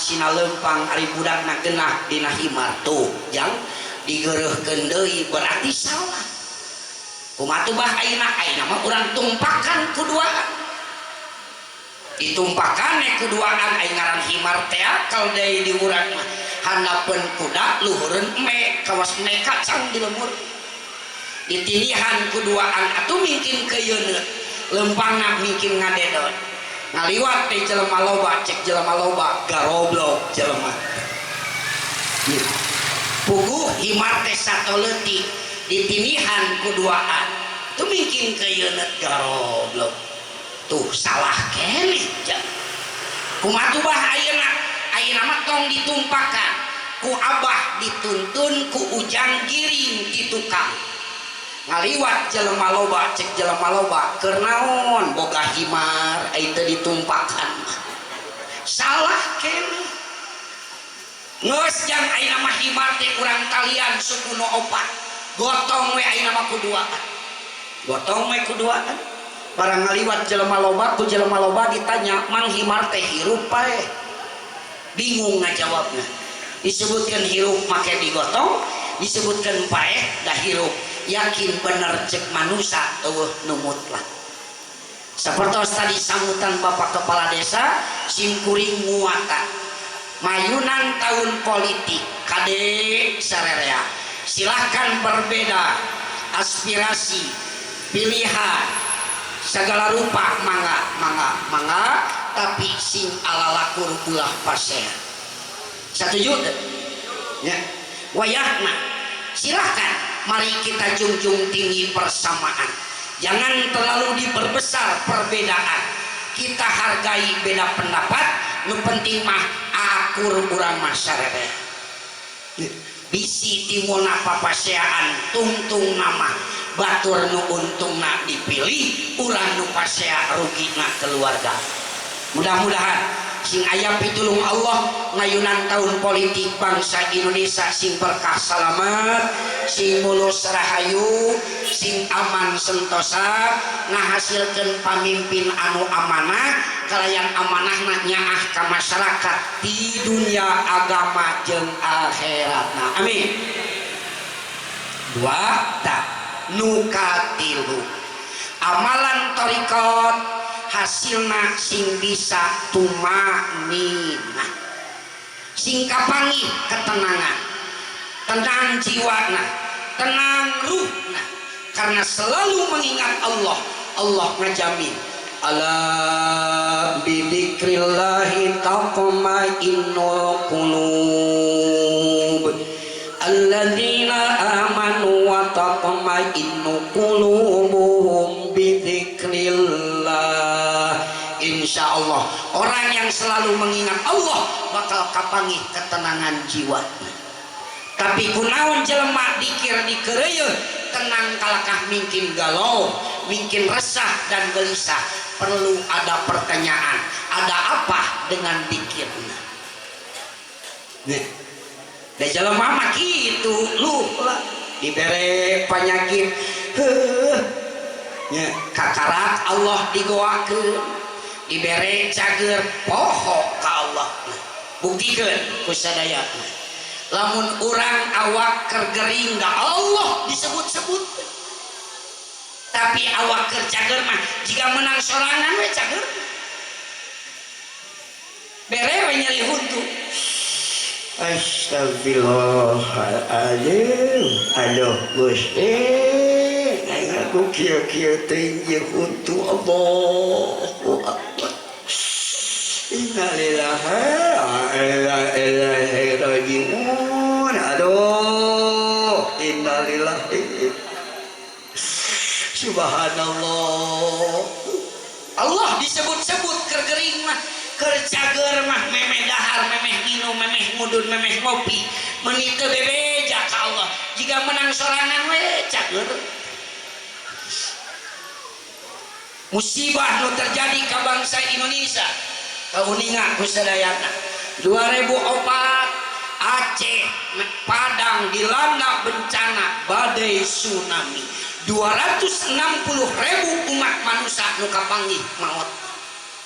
sina lempang ari budakna genah dina himar tuh jang digeureuhkeun deui berarti salah. Kumaha tuh bah ayeuna mah urang tumpakan kuduaan. Ditumpakan kuduaan aya ngaran himar teh akal deui di urang mah. Handapeun kuda luhureun eme kawas eme kacang di lemur. Ditilihan kuduaan atuh mungkin keyeuna lempangna mungkin ngadedot. Ngaliwat teh jelema loba cek jelema loba garoblok jelema. Puguh himar teh satoleutik ditinihan kuduaan itu mungkin keyeuna garoblok tuh salah keneh jan. Kumaha tuh bah ayeuna mah tong ditumpakan ku abah dituntun ku ujang giring di tukang ngaliwat jelema loba cek jelema loba keur naon boga himar aya teu ditumpakan salah keneh. Ngeus jang ayeuna mah himar teh urang kalian suku nu opat gotong we ayeuna mah kuduaan gotong we kuduaan barang ngaliwat jelema loba ku jelema loba ditanya mang himar teh hirup pae bingung ngajawabna disebutkeun hirup make digotong disebutkeun pae da hirup yakin bener cek manusia eueuh nu mutlak. Sapertos tadi sambutan Bapak Kepala Desa simkuring muatan mayunan tahun politik kade sarerea silahkan berbeda aspirasi pilihan segala rupa mangga tapi sing alalakur ulah pasea setuju ya wayahna silahkan mari kita junjung tinggi persamaan jangan terlalu diperbesar perbedaan kita hargai beda pendapat nu penting mah akur urang masyarakat bisi timuna papaseaan tungtung nama batur nu untungna dipilih urang nu pasea rugina keluarga. Mudah-mudahan sing aya pitulung Allah ngayunan tahun politik bangsa Indonesia sing berkah salamet sing mulus rahayu sing aman sentosa ngahasilkeun pamimpin anu amanah kalayan amanahna nyaah ka masyarakat di dunia agama jeung akhiratna amin. Dua tak nukatilu amalan thariqat hasilna sing bisa tumanina sing kapanggih ketenangan tenang jiwana tenang ruhna karena selalu mengingat Allah ngajamin ala bidzikrillahi taqma'innul qulub alladzina amanu wa taqma'innu qulubuhum bidzikrillah. Insya Allah orang yang selalu mengingat Allah bakal kapanggih ketenangan jiwa. Tapi kunaon jelema dikir dikeureuy tenang kalakah mungkin galau mungkin resah dan gelisah perlu ada pertanyaan ada apa dengan dikirna nih da jelema mah kitu lu lah dibere penyakit nya kakarak Allah digoakeun dibere cager poho ka Allah buktikeun ku sadaya lamun urang awak keur gering da Allah disebut-sebut tapi awak keur cager mah jika menang sorangan we cager bere we nyeri huntu astagfirullahaladzim aduh Gusti aku kieu-kieu teh ieu huntu Allahu akbar innalillahi wa inna ilaihi raji'un aduh innalillahi subhanallah Allah disebut-sebut kergering mah kercager mah memeh dahar memeh minum memeh ngudun memeh ngopi menit bebeja ka Allah jika menang sorangan we cager musibah nu terjadi ke bangsa Indonesia kauningan kusadayana 2004 Aceh Padang dilanda bencana badai tsunami 260.000 umat manusia nu kapanggih maut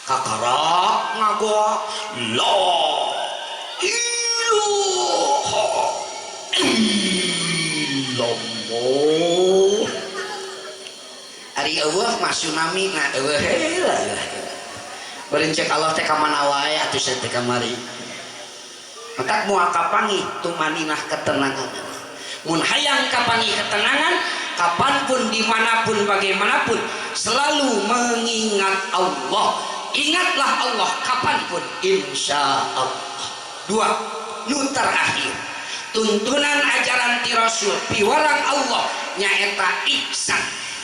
kakarak ngagoa loh ilaha illallah. Ari eueuh mah tsunami na eueuh heula. Beureun cek Allah teh ka mana wae atuh teh kamari. Matak moal kapangi tumaninah ketenangan. Mun hayang kapangi ketenangan, kapanpun dimanapun bagaimanapun selalu mengingat Allah. Ingatlah Allah kapanpun, insya Allah. Dua, nu terakhir, tuntunan ajaran ti Rasul piwarang Allah nyaeta ihsan.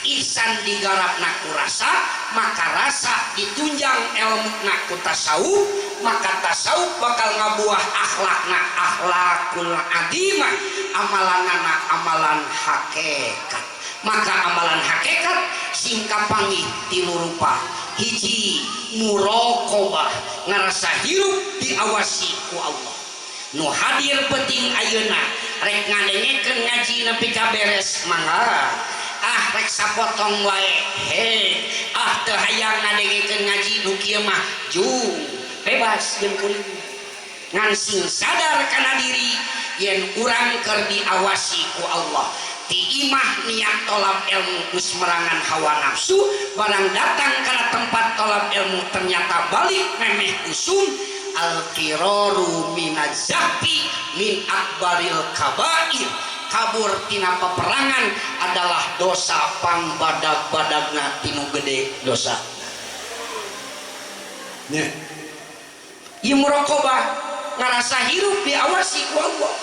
Ihsan digarapna ku rasa, maka rasa ditunjang ilmuna ku tasawuf, maka tasawuf bakal ngabuah akhlakna akhlakul adimah, amalanana amalan hakikat. Maka amalan hakikat singkapangi tilu rupa. Hiji muraqabah, ngarasa hirup diawasi ku Allah. Nu hadir penting ayeuna rek ngadengekeun ngaji nepi ka beres mangga. Rek sapotong wae he teu hayang ngadengekeun ngaji nu kieu mah jung bebas jeung kuring ngan sing sadar kana diri yen urang keur diawasi ku Allah. Ti imah niat tolab ilmu geus merangan hawa nafsu, barang datang kana tempat tolab ilmu ternyata balik memeh usum. Al-firaru minaz-zahfi min akbaril kabair. Kabur tina peperangan adalah dosa pangbadag-badagna tinu gede dosa. Nya. Ieu muraqabah ngarasa hirup diawasi ku Allah.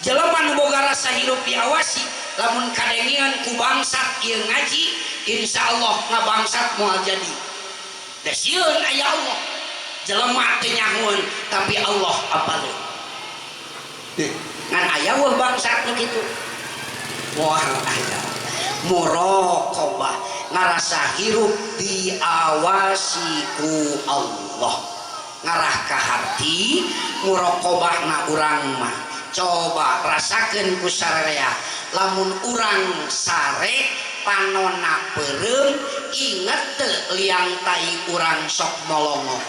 Jelema nu boga rasa hirup diawasi lamun kadengian ku bangsat ieu ngaji insyaallah ngabangsat moal jadi. Da sieun aya Allah. Jelema teu nyahoeun tapi Allah apaleun. Ngan aya weuh bangsat nu kitu. Moal aya. Muraqabah ngarasa hirup diawasi ku Allah. Ngarah ka hati muraqabahna urang mah. Coba rasakeun ku sararea lamun urang sare panonna peureum inget teu liang tai urang sok molongo.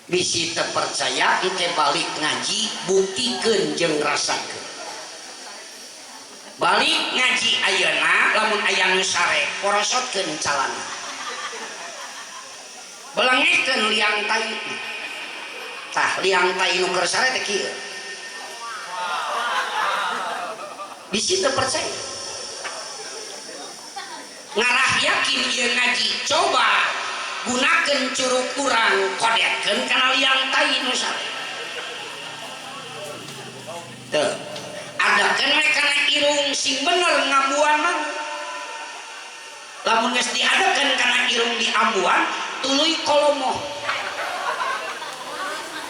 Bisi teu percaya ente balik ngaji buktikeun jeung rasakeun. Balik ngaji ayeuna lamun aya nu sare porosotkeun calana. Belengekeun liang tai. Tah liang tai nu keur sare teh kieu. Bisi teu percaya. Ngarah yakin ieu ngaji coba gunakeun curug urang kodetkeun kana liang tai nu sare. Teu. Adakeun we kana irung sing bener ngambuanan. Lamun geus diadakeun kana irung di ambuan tuluy kolomoh.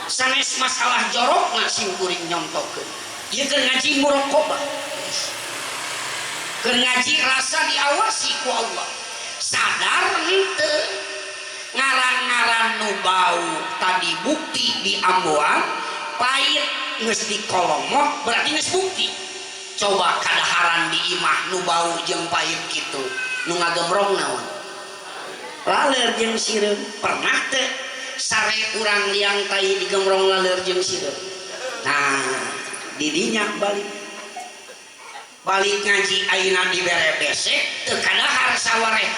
Sanes masalah jorokna sing kuring nyontokeun. Ieu keur ngaji muraqabah. Keur ngaji rasa diawasi ku Allah. Sadar henteu ngaran-ngaran nu bau tadi bukti di ambuan, pait geus di kolomoh berarti geus bukti. Coba kadaharan di imah nu bau jeung pait kitu, nu ngagemrong naon? Laler jeung sireum. Pernah teu sare urang liang tai digemrong laler jeung sireum? Nah, didinya balik ngaji ayeuna dibere besek teu kadahar sawareh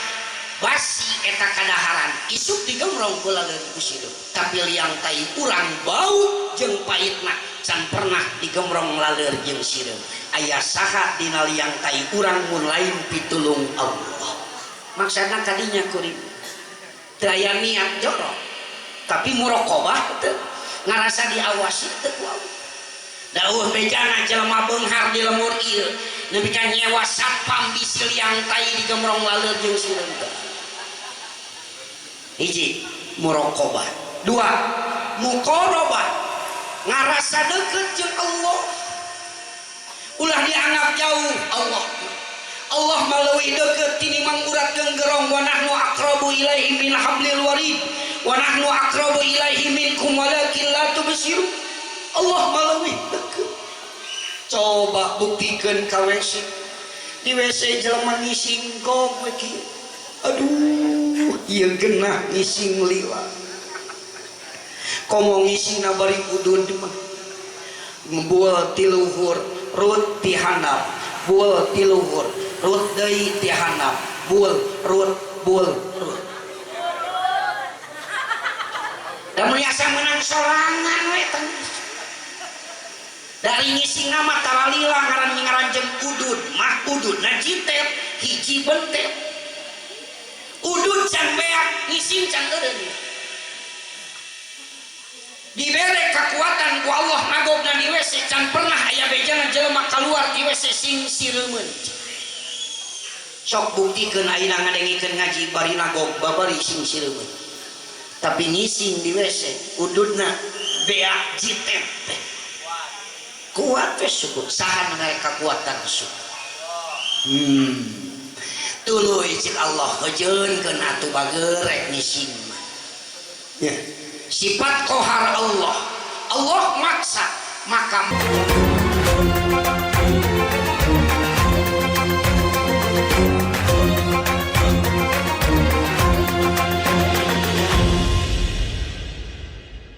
basi eta kadaharan isuk digemrong ku laler ku sireum. Tapi liang tai urang bau jeung paitna can pernah digemrong laler jeung sireum. Aya saha dina liang tai urang mun lain pitulung Allah. Maksudna kadinya kuring teu aya niat jorok tapi muraqabah teu ngarasa diawasi teu ku Allah. Dawuh bejana jelema beunghar di lemur ieu nepi ka nyewa satpam bisi liang tai digemrong laler jeung sireum teh. Hiji muraqabah. Dua muqarabah ngarasa deukeut jeung Allah. Ulah dianggap jauh Allah. Allah malawi deukeut tinimang urat geunggerong wa nahnu aqrabu ilaihi min hablil warid wa nahnu aqrabu ilaihi minkum walakin la tubsirun. Allah malawi deukeut. Coba buktikeun ka WC. Di WC jelema ngising kok we kieu. Aduh, ieu geunah ngising lila. Komo ngising bari udud mah bual tiluhur rut tihandap bual tiluhur rut deui tihandap bual rut bual rut da mun asa menang sorangan we teh dari ngising nama talalila ngaranjeng udud mah udud na jitet hiji bentet udud can beak ngising can eureun dibere kekuatan ku Allah nagogna di WC can pernah aya bejana jelema keluar di WC sing sireumeun sok buktikeun ayeuna ngadengikeun ngaji bari nagog babari sing sireumeun tapi ngising di WC ududna beak jitet teh kuat we suku saha nu kekuatan suku tuluy cik Allah heujeunkeun atuh bageurek ngising mah ya sifat kohar Allah maksa maka